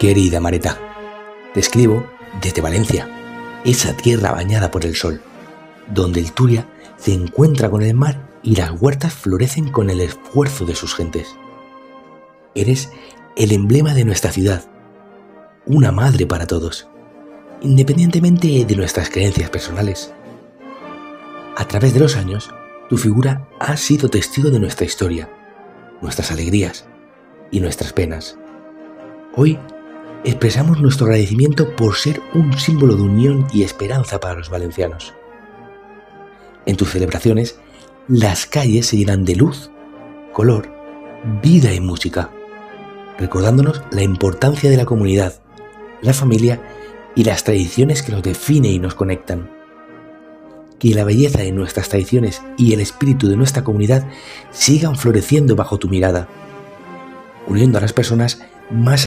Querida Mareta, te escribo desde Valencia, esa tierra bañada por el sol, donde el Turia se encuentra con el mar y las huertas florecen con el esfuerzo de sus gentes. Eres el emblema de nuestra ciudad, una madre para todos, independientemente de nuestras creencias personales. A través de los años, tu figura ha sido testigo de nuestra historia, nuestras alegrías y nuestras penas. Hoy expresamos nuestro agradecimiento por ser un símbolo de unión y esperanza para los valencianos. En tus celebraciones, las calles se llenan de luz, color, vida y música, recordándonos la importancia de la comunidad, la familia y las tradiciones que nos definen y nos conectan. Que la belleza de nuestras tradiciones y el espíritu de nuestra comunidad sigan floreciendo bajo tu mirada, uniendo a las personas más